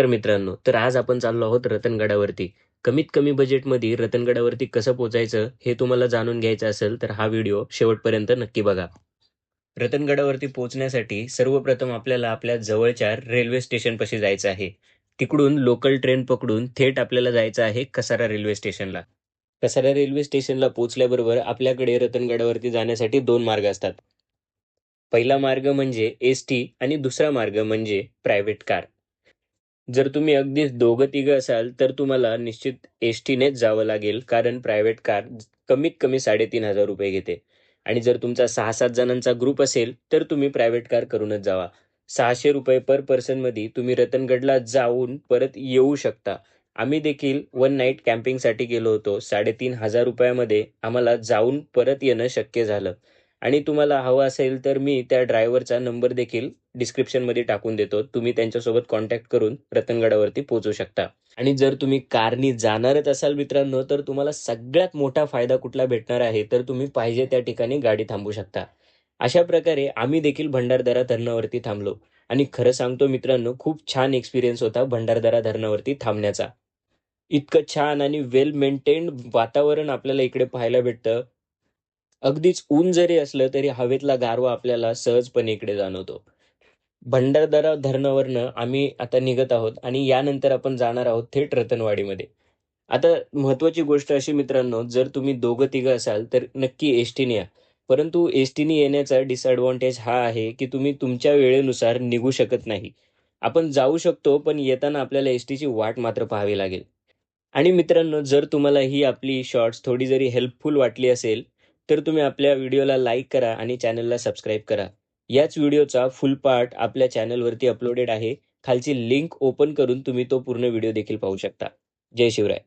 तर मित्रांनो, आज आपण चाललो आहोत रतनगडावरती. कमीत कमी बजेटमध्ये रतनगडावरती कसं पोहोचायचं हे तुम्हाला जाणून घ्यायचं असेल तर हा व्हिडिओ शेवटपर्यंत नक्की बघा. रतनगडावरती पोहोचण्यासाठी सर्वप्रथम आपल्याला आपल्या जवळच्या रेल्वे स्टेशनपाशी जायचं आहे. तिकडून लोकल ट्रेन पकडून थेट आपल्याला जायचं आहे कसारा रेल्वे स्टेशनला. कसारा रेल्वे स्टेशनला पोहोचल्याबरोबर आपल्याकडे रतनगडावरती जाण्यासाठी 2 मार्ग असतात. पहिला मार्ग म्हणजे एस-टी आणि दुसरा मार्ग म्हणजे प्रायव्हेट कार. जर तुम्ही अगदीच दोघं-तिघं असाल, तर तुम्हाला निश्चित एस-टीनेच जावं लागेल. कारण प्रायव्हेट कार कमीत कमी ₹3,500 घेते. आणि जर तुमचा 6-7 जणांचा ग्रुप असेल, तर तुम्ही प्रायव्हेट कार करूनच जावा. ₹600 पर पर्सनमध्ये तुम्ही रतनगडला जाऊन परत येऊ शकता. आम्ही देखील वन नाईट कॅम्पिंगसाठी गेलो होतो. ₹3,500 आम्हाला जाऊन परत येणं शक्य झालं. आणि तुम्हाला हवं असेल, तर मी त्या ड्रायव्हरचा नंबर देखील डिस्क्रिप्शनमध्ये टाकून देतो. तुम्ही त्यांच्यासोबत कॉन्टॅक्ट करून रतनगडावरती पोहोचू शकता. आणि जर तुम्ही कारनी जाणारच असाल मित्रांनो, तर तुम्हाला सगळ्यात मोठा फायदा कुठला भेटणार आहे, तर तुम्ही पाहिजे त्या ठिकाणी गाडी थांबवू शकता. अशा प्रकारे आम्ही देखील भंडारदरा धरणावरती थांबलो. आणि खरं सांगतो मित्रांनो, खूप छान एक्सपिरियन्स होता भंडारदरा धरणावरती थांबण्याचा. इतकं छान आणि वेल मेंटेन्ड वातावरण आपल्याला इकडे पाहायला भेटतं. अगदीच ऊन जरी असलं, तरी हवेतला गारवा आपल्याला सहजपणे इकडे जाणवतो. भंडारदरा धरणावरनं आम्ही आता निघत आहोत आणि यानंतर आपण जाणार आहोत थेट रतनवाडीमध्ये. आता महत्त्वाची गोष्ट अशी मित्रांनो, जर तुम्ही दोघं-तिघं असाल, तर नक्की एस-टीने या. परंतु एस-टीने येण्याचा डिसएडव्हांटेज हा आहे, की तुम्ही तुमच्या वेळेनुसार निघू शकत नाही. आपण जाऊ शकतो, पण येताना आपल्याला एस-टीची वाट मात्र पाहावी लागेल. आणि मित्रांनो, जर तुम्हाला ही आपली शॉर्ट्स थोडी जरी हेल्पफुल वाटली असेल, तर तुम्ही आपल्या व्हिडिओला लाईक करा आणि चॅनलला सबस्क्राईब करा. याच व्हिडिओचा फुल पार्ट आपल्या चॅनलवरती अपलोडेड आहे. खालची लिंक ओपन करून तुम्ही तो पूर्ण व्हिडिओ देखील पाहू शकता. जय शिवराय.